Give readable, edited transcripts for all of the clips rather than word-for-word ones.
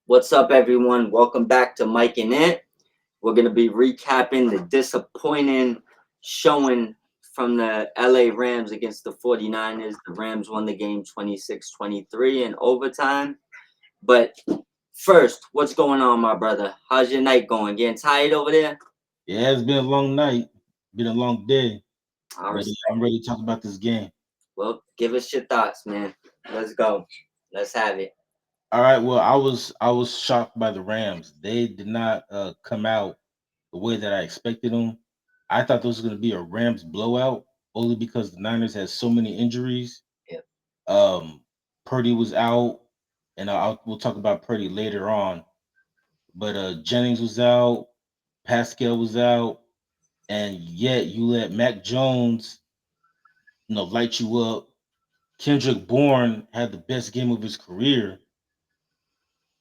What's up, everyone? Welcome back to Mike and Ant. We're going to be recapping the disappointing showing from the LA Rams against the 49ers. The Rams won the game 26-23 in overtime. But first, what's going on, my brother? How's your night going? Getting tired over there? Yeah, it's been a long night, been a long day. I I'm respect. ready to talk about this game. Well, give us your thoughts, man. Let's go. Let's have it. All right, well, I was shocked by the Rams. They did not come out the way that I expected them. I thought this was going to be a Rams blowout, only because the Niners had so many injuries. Yeah. Um, Purdy was out, and we'll talk about Purdy later on. But Jennings was out, Pascal was out, and yet you let Mac Jones, light you up. Kendrick Bourne had the best game of his career.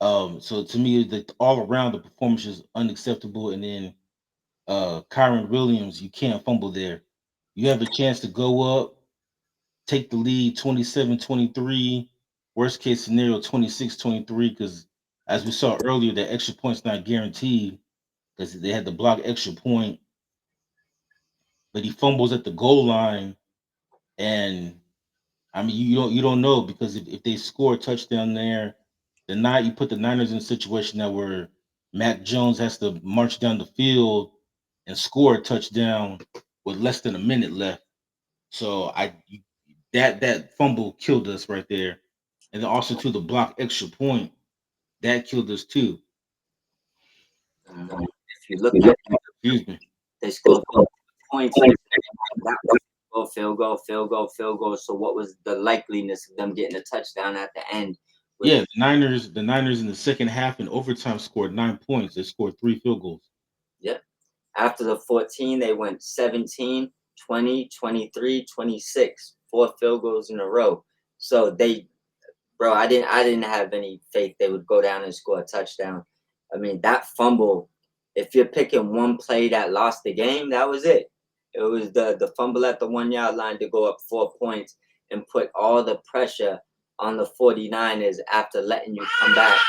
So to me, all around the performance is unacceptable. And then Kyren Williams, you can't fumble there. You have a chance to go up, take the lead 27-23. Worst case scenario, 26-23, because as we saw earlier, that extra point's not guaranteed because they had to block extra point, but he fumbles at the goal line. And I mean, you don't know because if they score a touchdown there, you put the Niners in a situation now where Mac Jones has to march down the field and score a touchdown with less than a minute left. So that fumble killed us right there, and then also to the block extra point that killed us too. If you look at, Excuse me. they scored points in the second half. That was field goal, field goal, field goal. So what was the likeliness of them getting a touchdown at the end? With Yeah, the Niners in the second half and overtime scored 9 points. They scored three field goals. Yep. After the 14, they went 17, 20, 23, 26. Four field goals in a row. So I didn't have any faith they would go down and score a touchdown. I mean, that fumble, if you're picking one play that lost the game, that was it. It was the fumble at the 1 yard line to go up 4 points and put all the pressure on the 49ers after letting you come back.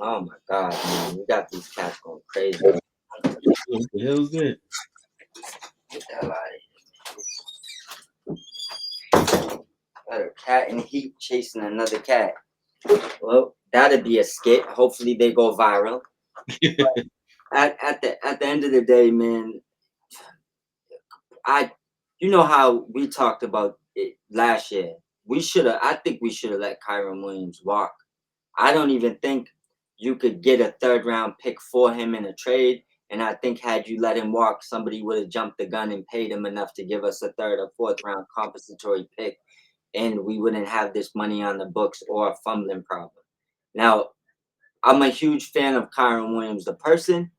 Oh my God, man. You got these cats going crazy. What the hell is that? Get the hell out of here. Got a cat in heat chasing another cat. Well, that'd be a skit. Hopefully they go viral. At the end of the day, man, I you know how we talked about it last year. I think we should have let Kyron Williams walk. I don't even think you could get a third round pick for him in a trade. And I think had you let him walk, somebody would have jumped the gun and paid him enough to give us a third or fourth round compensatory pick, and we wouldn't have this money on the books or a fumbling problem. Now, I'm a huge fan of Kyron Williams, the person.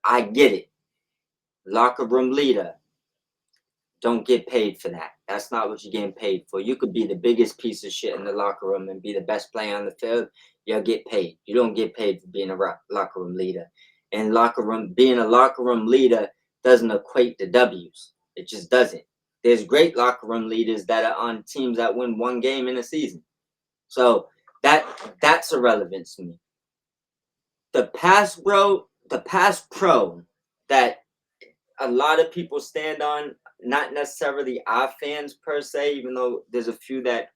I get it. Locker room leader. Don't get paid for that. That's not what you're getting paid for. You could be the biggest piece of shit in the locker room and be the best player on the field. You'll get paid. You don't get paid for being a locker room leader. And being a locker room leader doesn't equate to W's. It just doesn't. There's great locker room leaders that are on teams that win one game in a season. So that's irrelevant to me. The pass pro that a lot of people stand on, not necessarily our fans per se, even though there's a few that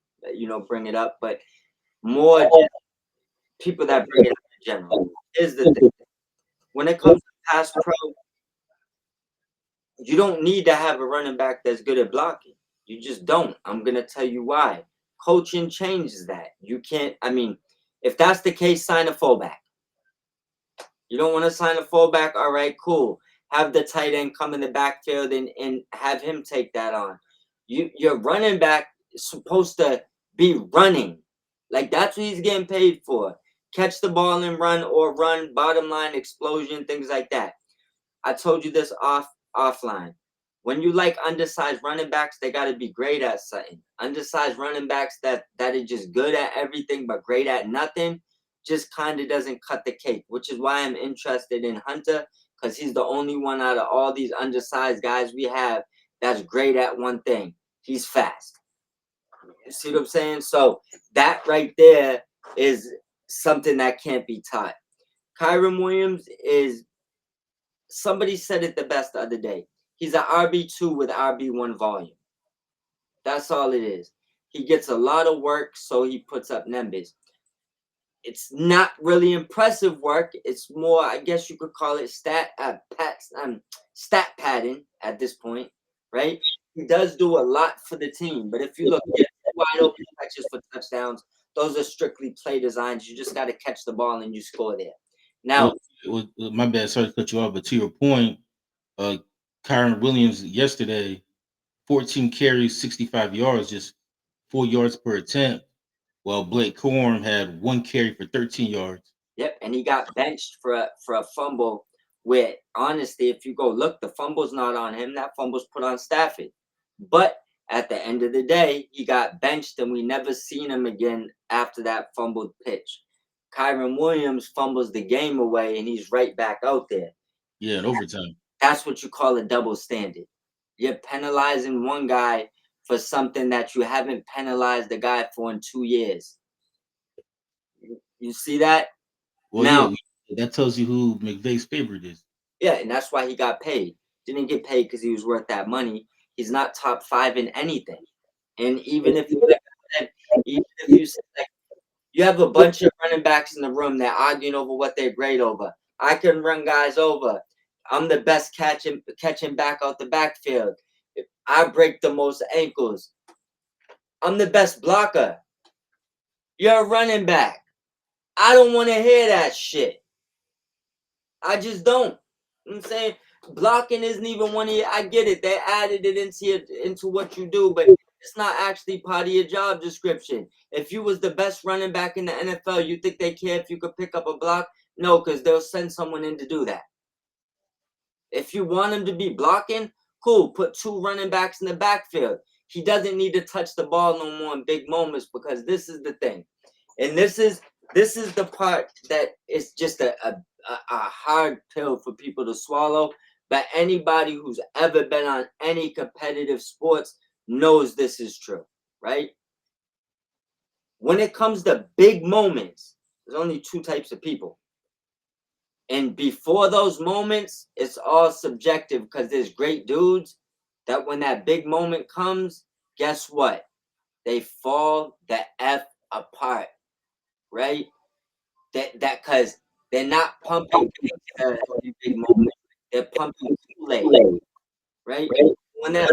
bring it up, but more just people that bring it up in general. Is the thing when it comes to pass pro, you don't need to have a running back that's good at blocking. You just don't. I'm gonna tell you why. Coaching changes that. You can't. I mean, if that's the case, sign a fullback. You don't want to sign a fullback? All right, cool. Have the tight end come in the backfield and have him take that on. Your running back is supposed to be running. Like that's what he's getting paid for. Catch the ball and run or run, bottom line explosion, things like that. I told you this offline. When you like undersized running backs, they gotta be great at something. Undersized running backs that are just good at everything but great at nothing just kind of doesn't cut the cake, which is why I'm interested in Hunter, because he's the only one out of all these undersized guys we have that's great at one thing. He's fast. You see what I'm saying? So that right there is something that can't be taught. Kyren Williams is, somebody said it the best the other day. He's an RB2 with RB1 volume. That's all it is. He gets a lot of work, so he puts up numbers. It's not really impressive work. It's more, I guess you could call it stat padding at this point, right? He does do a lot for the team, but if you look at wide open catches for touchdowns, those are strictly play designs. You just got to catch the ball and you score there. Now, My bad, sorry to cut you off, but to your point, uh, Kyren Williams yesterday, 14 carries, 65 yards, just 4 yards per attempt, while Blake Corum had 1 carry for 13 yards. yep, and he got benched for a fumble. Where honestly, if you go look, the fumble's not on him. That fumble's put on Stafford. But at the end of the day, he got benched, and we never seen him again after that fumbled pitch. Kyren Williams fumbles the game away, and he's right back out there. Yeah, in overtime. That's what you call a double standard. You're penalizing one guy for something that you haven't penalized the guy for in 2 years. You see that? Well, Now, yeah, that tells you who McVay's favorite is. yeah, and that's why he got paid. Didn't get paid because he was worth that money. He's not top 5 in anything. And even if you say, like, you have a bunch of running backs in the room, they're arguing over what they're great over. I can run guys over. I'm the best catching back out the backfield. I break the most ankles. I'm the best blocker. You're a running back. I don't want to hear that shit. I just don't. You know what I'm saying? Blocking isn't even one of your, I get it. They added it into what you do, but it's not actually part of your job description. If you was the best running back in the NFL, you think they care if you could pick up a block? No, because they'll send someone in to do that. If you want him to be blocking, cool. Put 2 running backs in the backfield. He doesn't need to touch the ball no more in big moments, because this is the thing. And this is the part that is just a hard pill for people to swallow. But anybody who's ever been on any competitive sports knows this is true, right? When it comes to big moments, there's only 2 types of people. And before those moments, it's all subjective, because there's great dudes that when that big moment comes, guess what? They fall the F apart, right? That because they're not pumping big moment. They're pumping Kool-Aid, right? When that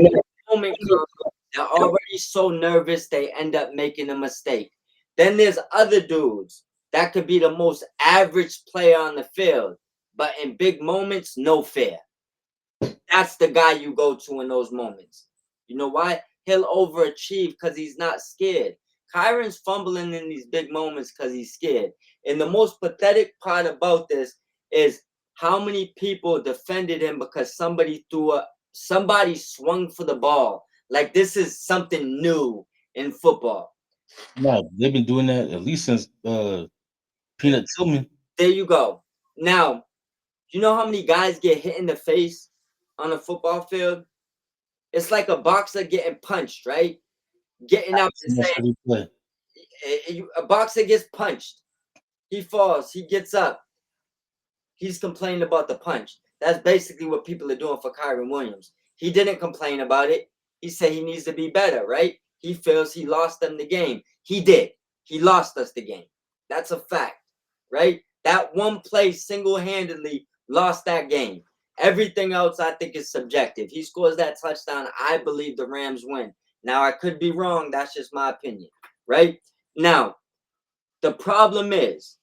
moment comes, they're already so nervous they end up making a mistake. Then there's other dudes that could be the most average player on the field, but in big moments, no fear. That's the guy you go to in those moments. You know why? He'll overachieve because he's not scared. Kyren's fumbling in these big moments because he's scared. And the most pathetic part about this is how many people defended him because somebody swung for the ball. Like this is something new in football. No, they've been doing that at least since Peanut Tillman. There you go. Now, you know how many guys get hit in the face on a football field? It's like a boxer getting punched, right? Getting up and saying, a boxer gets punched. He falls. He gets up. He's complaining about the punch. That's basically what people are doing for Kyren Williams. He didn't complain about it. He said he needs to be better, right? He feels he lost them the game. He did. He lost us the game. That's a fact, right? That one play single-handedly lost that game. Everything else, I think, is subjective. He scores that touchdown. I believe the Rams win. Now, I could be wrong. That's just my opinion, right? Now, the problem is,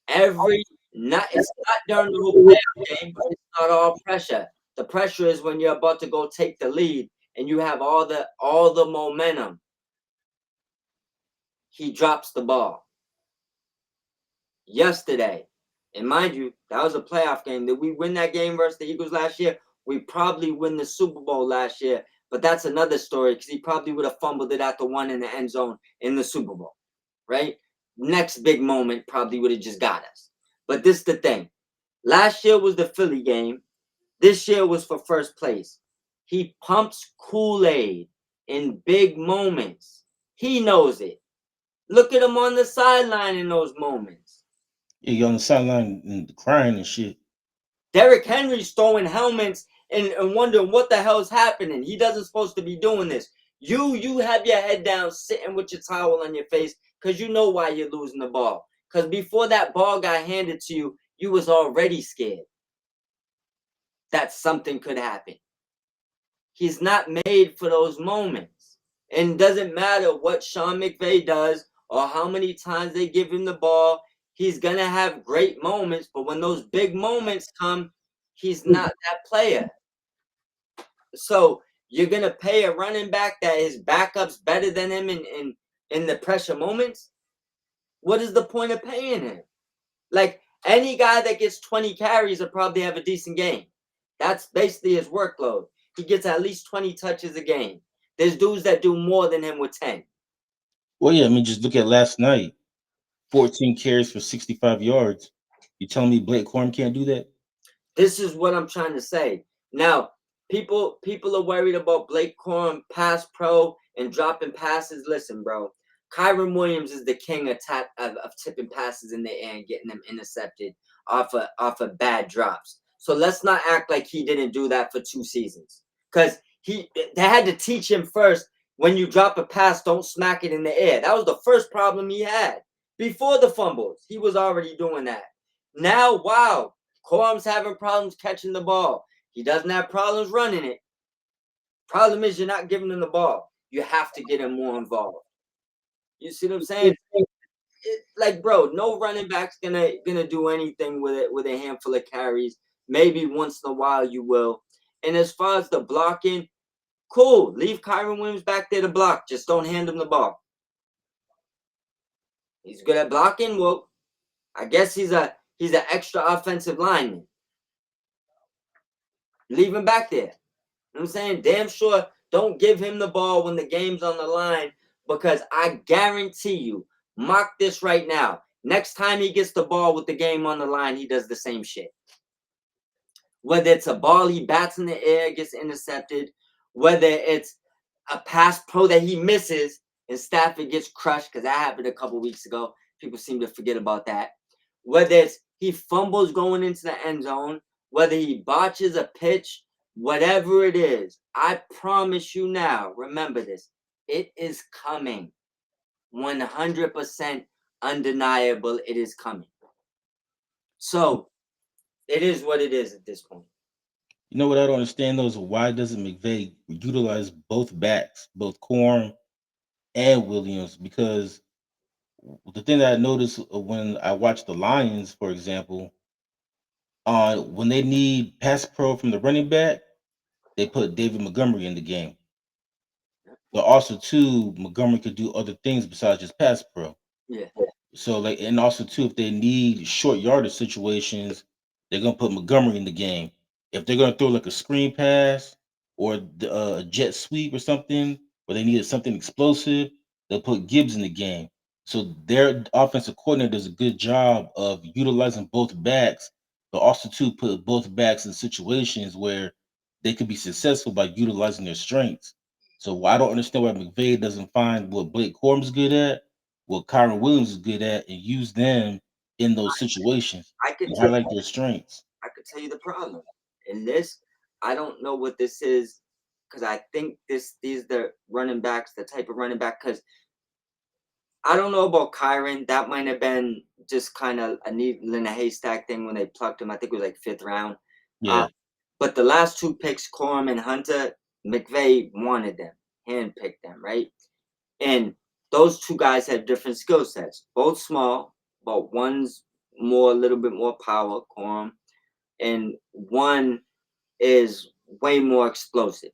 it's not during the whole playoff game, but it's not all pressure. The pressure is when you're about to go take the lead and you have all the momentum. He drops the ball. Yesterday, and mind you, that was a playoff game. Did we win that game versus the Eagles last year? We probably win the Super Bowl last year, but that's another story because he probably would have fumbled it at the one in the end zone in the Super Bowl, right? Next big moment probably would have just got us. But this is the thing. Last year was the Philly game. This year was for first place. He pumps Kool-Aid in big moments. He knows it. Look at him on the sideline in those moments. Yeah, you on the sideline and crying and shit. Derrick Henry's throwing helmets and wondering what the hell's happening. He doesn't supposed to be doing this. You have your head down, sitting with your towel on your face, because you know why you're losing the ball. Because before that ball got handed to you, you was already scared that something could happen. He's not made for those moments. And it doesn't matter what Sean McVay does or how many times they give him the ball, he's going to have great moments. But when those big moments come, he's not that player. So you're going to pay a running back that his backup's better than him in the pressure moments? What is the point of paying him? Like, any guy that gets 20 carries will probably have a decent game. That's basically his workload. He gets at least 20 touches a game. There's dudes that do more than him with 10. Well, yeah, I mean, just look at last night. 14 carries for 65 yards. You telling me Blake Corum can't do that? This is what I'm trying to say. Now, people are worried about Blake Corum pass pro and dropping passes. Listen, bro. KYREN Williams is the king of tipping passes in the air and getting them intercepted off of bad drops. So let's not act like he didn't do that for 2 seasons. Because they had to teach him first, when you drop a pass, don't smack it in the air. That was the first problem he had. Before the fumbles, he was already doing that. Now, wow, Corum's having problems catching the ball. He doesn't have problems running it. Problem is, you're not giving him the ball. You have to get him more involved. You see what I'm saying? Like, bro, no running back's gonna do anything with it with a handful of carries. Maybe once in a while you will. And as far as the blocking, cool. Leave KYREN Williams back there to block. Just don't hand him the ball. He's good at blocking. Well, I guess he's an extra offensive lineman. Leave him back there. You know what I'm saying? Damn sure don't give him the ball when the game's on the line, because I guarantee you, mark this right now. Next time he gets the ball with the game on the line, he does the same shit. Whether it's a ball he bats in the air, gets intercepted, whether it's a pass pro that he misses and Stafford gets crushed, because that happened a couple weeks ago. People seem to forget about that. Whether it's he fumbles going into the end zone, whether he botches a pitch, whatever it is, I promise you now, remember this, it is coming. 100% undeniable, it is coming. So it is what it is at this point. You know what I don't understand though is why doesn't McVay utilize both backs, both Corum and Williams? Because the thing that I noticed when I watch the Lions, for example, when they need pass pro from the running back, they put David Montgomery in the game. But also too, Montgomery could do other things besides just pass pro. Yeah. So like, and also too, if they need short yardage situations, they're gonna put Montgomery in the game. If they're gonna throw like a screen pass or a jet sweep or something, or they needed something explosive, they'll put Gibbs in the game. So their offensive coordinator does a good job of utilizing both backs, but also too put both backs in situations where they could be successful by utilizing their strengths. So I don't understand why McVay doesn't find what Blake Corum's good at, what KYREN Williams is good at, and use them in those situations I could and tell highlight their strengths. I could tell you the problem. In this, I don't know what this is, because I think these the running backs, the type of running back, because I don't know about KYREN. That might have been just kind of a needle in a haystack thing when they plucked him. I think it was like 5th round. Uh, Yeah, but the last 2 picks, Corum and Hunter, McVay wanted them, handpicked them, right? And those 2 guys have different skill sets. Both small, but one's more, a little bit more power, Corum, and one is way more explosive.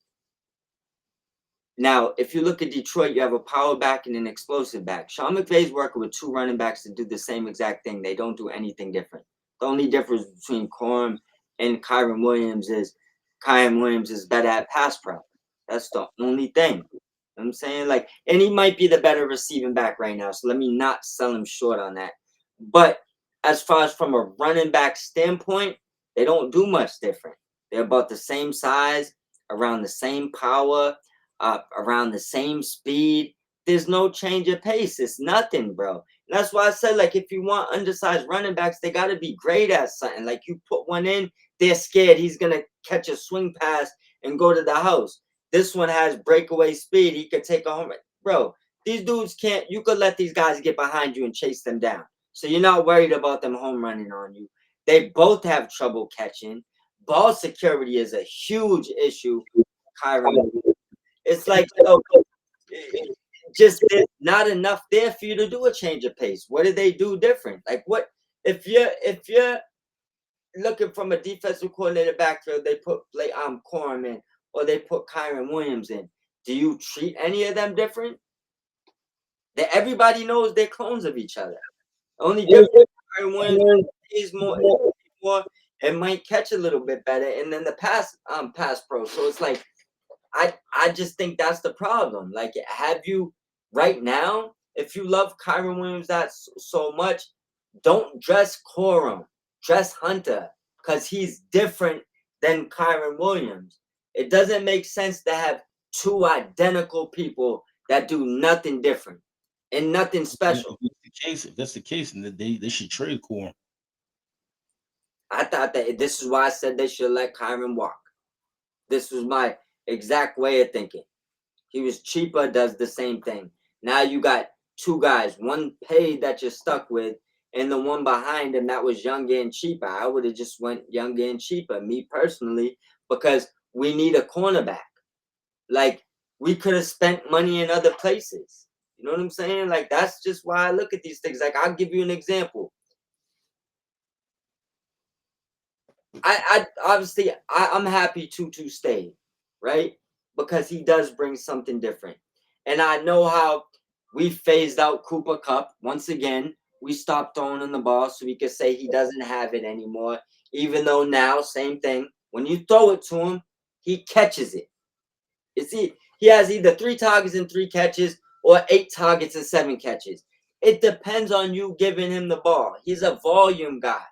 Now, if you look at Detroit, you have a power back and an explosive back. Sean McVay's working with 2 running backs to do the same exact thing. They don't do anything different. The only difference between Corum and KYREN Williams is better at pass pro. That's the only thing. You know what I'm saying? Like, and he might be the better receiving back right now. So let me not sell him short on that. But as far as from a running back standpoint, they don't do much different. They're about the same size, around the same power, around the same speed. there's no change of pace. It's nothing, bro. And that's why I said, like, if you want undersized running backs, they got to be great at something. Like, you put one in, they're scared he's going to catch a swing pass and go to the house. This one has breakaway speed. He could take a home run. Bro, these dudes can't. You could let these guys get behind you and chase them down. So you're not worried about them home running on you. They both have trouble catching. Ball security is a huge issue. KYREN. It's like, yo, just there's not enough there for you to do a change of pace. What did they do different? Like, what if you're looking from a defensive coordinator backfield, they put Corum in, or they put KYREN Williams in. Do you treat any of them different? That everybody knows they're clones of each other. Only difference, KYREN Williams is more and might catch a little bit better, and then the pass pro. So it's like, I just think that's the problem. Like, have you right now, if you love KYREN Williams that so much, don't dress Corum, dress Hunter, because he's different than KYREN Williams. It doesn't make sense to have two identical people that do nothing different and nothing special. If that's the case, then they should trade Corum. I thought that this is why I said they should let KYREN walk. This was my exact way of thinking. He was cheaper, does the same thing. Now you got two guys, one paid that you're stuck with, and the one behind him that was younger and cheaper. I would have just went younger and cheaper, me personally, because we need a cornerback. Like, we could have spent money in other places. You know what I'm saying? Like, that's just why I look at these things. Like, I'll give you an example. I obviously I'm happy Tutu stayed, right? Because he does bring something different. And I know how we phased out Cooper Kupp. Once again, we stopped throwing him the ball so we could say he doesn't have it anymore. Even though now, same thing. When you throw it to him, he catches it. He has either 3 targets and 3 catches, or 8 targets and 7 catches. It depends on you giving him the ball. He's a volume guy,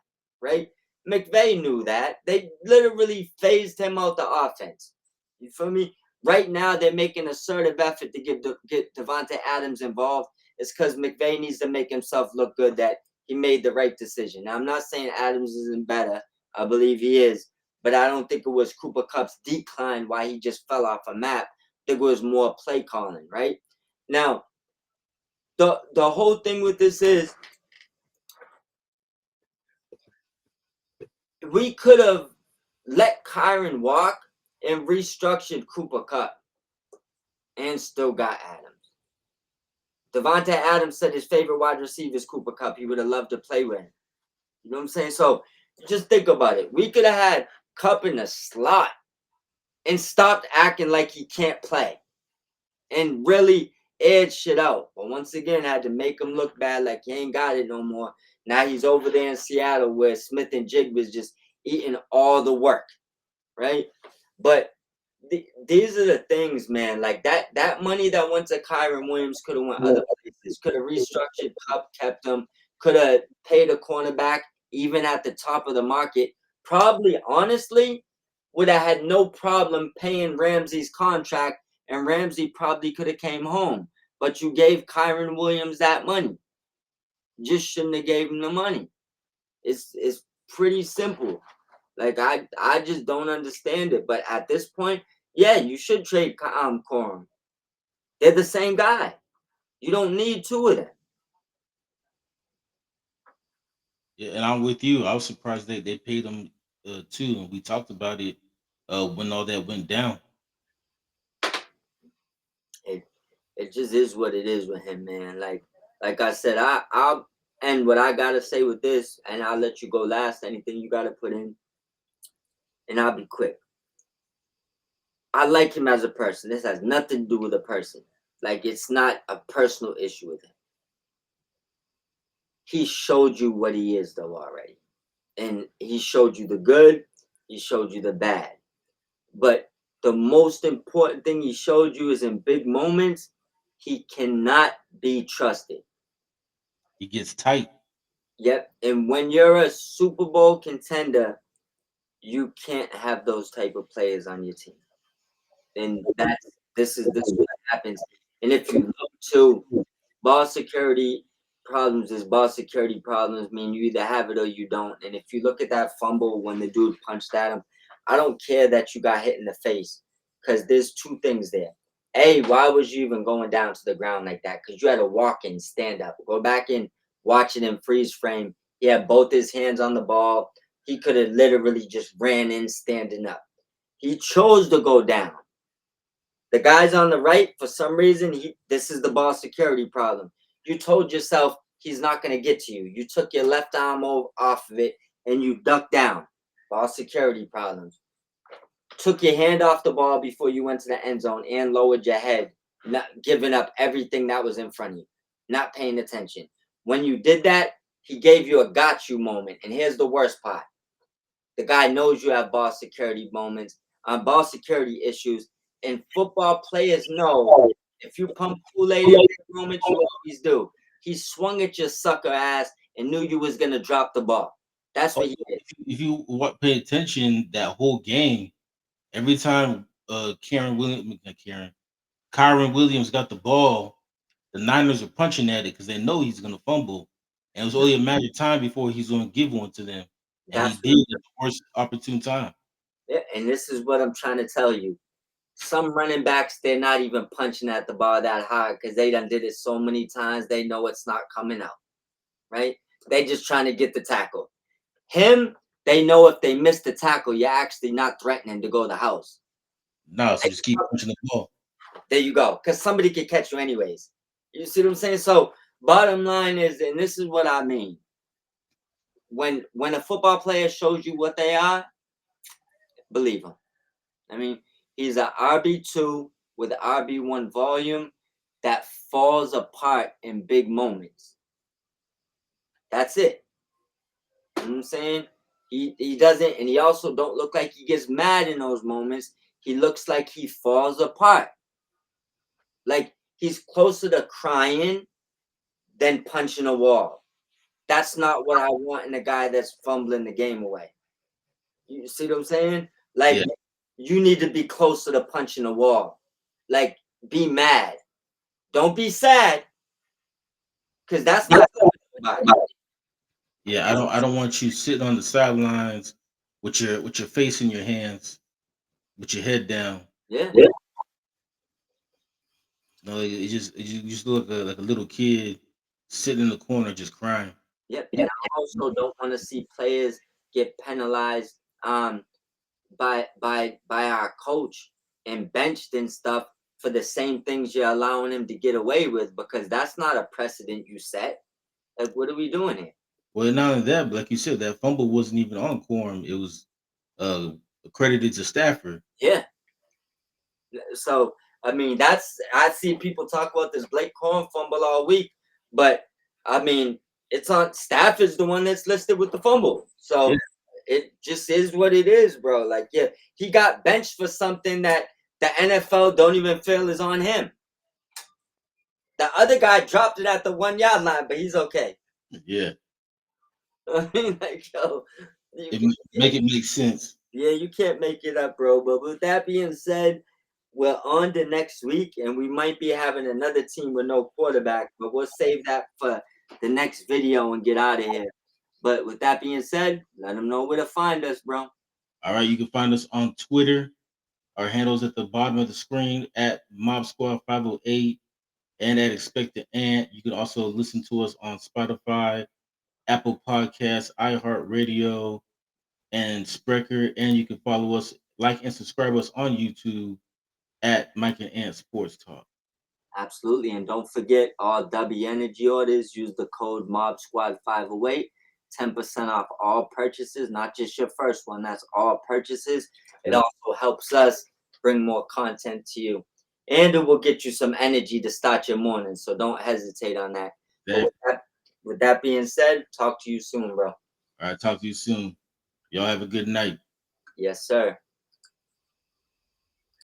right? McVay knew that. They literally phased him out the offense. You feel me? Right now, they're making an assertive effort to get Davante Adams involved. It's because McVay needs to make himself look good that he made the right decision. Now, I'm not saying Adams isn't better. I believe he is. But I don't think it was Cooper Kupp's decline why he just fell off a map. I think it was more play calling, right? Now, the whole thing with this is, we could have let KYREN walk and restructured Cooper Kupp and still got Adams. Davante Adams said his favorite wide receiver is Cooper Kupp. He would have loved to play with him. You know what I'm saying? So just think about it. We could have had Kupp in the slot and stopped acting like he can't play and really aired shit out. But once again, I had to make him look bad, like he ain't got it no more. Now he's over there in Seattle where Smith and Jig was just eating all the work, right? But these are the things, man. Like, that money that went to KYREN Williams could have went other places. Could have restructured Kupp, kept him. Could have paid a cornerback even at the top of the market. Probably, honestly, would have had no problem paying Ramsey's contract, and Ramsey probably could have came home. But you gave KYREN Williams that money. Just shouldn't have gave him the money. It's pretty simple. Like, I just don't understand it. But at this point, yeah, you should trade Corum. They're the same guy. You don't need 2 of them. Yeah, and I'm with you. I was surprised they paid him too, and we talked about it when all that went down. It just is what it is with him, man. Like I said, I'll end what I gotta say with this, and I'll let you go last. Anything you gotta put in, and I'll be quick. I like him as a person. This has nothing to do with a person. Like, it's not a personal issue with him. He showed you what he is, though, already. And he showed you the good. He showed you the bad. But the most important thing he showed you is, in big moments, he cannot be trusted. He gets tight. Yep. And when you're a Super Bowl contender, you can't have those type of players on your team. And this is what happens. And if you look Two, ball security problems is ball security problems. I mean, you either have it or you don't. And if you look at that fumble when the dude punched at him, I don't care that you got hit in the face, because there's two things there. A, why was you even going down to the ground like that? Because you had to walk in, stand up. Go back and watch it in freeze frame. He had both his hands on the ball. He could have literally just ran in standing up. He chose to go down. The guys on the right, for some reason, this is the ball security problem. You told yourself he's not going to get to you. You took your left arm off of it and you ducked down. Ball security problems. Took your hand off the ball before you went to the end zone and lowered your head, not giving up everything that was in front of you, not paying attention. When you did that, he gave you a got you moment. And here's the worst part. The guy knows you have ball security ball security issues. And football players know if you pump Kool-Aid in big moments, you always do. He swung at your sucker ass and knew you was gonna drop the ball. That's what he did. If you pay attention that whole game, every time Kyren Williams got the ball, the Niners are punching at it because they know he's gonna fumble. And it was only a matter of time before he's gonna give one to them. And he did at the worst opportune time. Yeah, and this is what I'm trying to tell you. Some running backs, they're not even punching at the ball that hard because they done did it so many times, they know it's not coming out, right? They just trying to get the tackle. Him, they know if they miss the tackle, you're actually not threatening to go to the house. No, so just keep punching the ball. There you go, because somebody can catch you anyways. You see what I'm saying? So bottom line is, and this is what I mean, when a football player shows you what they are, believe him. I mean, he's an RB2 with RB1 volume that falls apart in big moments. That's it. You know what I'm saying? He doesn't, and he also don't look like he gets mad in those moments. He looks like he falls apart. Like he's closer to crying than punching a wall. That's not what I want in a guy that's fumbling the game away. You see what I'm saying? Like, you need to be closer to punching a wall. Like, be mad. Don't be sad. Because that's not everybody. Yeah, I don't want you sitting on the sidelines with your face in your hands, with your head down. Yeah. No, you just look like a little kid sitting in the corner just crying. Yep. And I also don't want to see players get penalized by our coach and benched and stuff for the same things you're allowing him to get away with, because that's not a precedent you set. Like, what are we doing here? Well, not only that, but like you said, that fumble wasn't even on Quorum. It was accredited to Stafford. Yeah. So I mean, I see people talk about this Blake Corum fumble all week, but I mean, it's on Stafford's the one that's listed with the fumble. So it just is what it is, bro. Like, yeah, he got benched for something that the NFL don't even feel is on him. The other guy dropped it at the 1 yard line, but he's okay. Yeah. I mean, like, yo, make it make sense. Yeah, you can't make it up, bro. But with that being said, we're on to next week, and we might be having another team with no quarterback, but we'll save that for the next video and get out of here. But with that being said, let them know where to find us, bro. All right, you can find us on Twitter. Our handles at the bottom of the screen at Mob Squad 508 and at Expected Ant. You can also listen to us on Spotify, Apple Podcasts, iHeartRadio, and Spreaker. And you can follow us, like and subscribe us on YouTube at Mike and Ant Sports Talk. Absolutely. And don't forget, all W Energy orders, use the code Mob Squad 508. 10% off all purchases, not just your first one. That's all purchases. It also helps us bring more content to you. And it will get you some energy to start your morning. So don't hesitate on that. With that being said, talk to you soon, bro. All right, talk to you soon. Y'all have a good night. Yes, sir.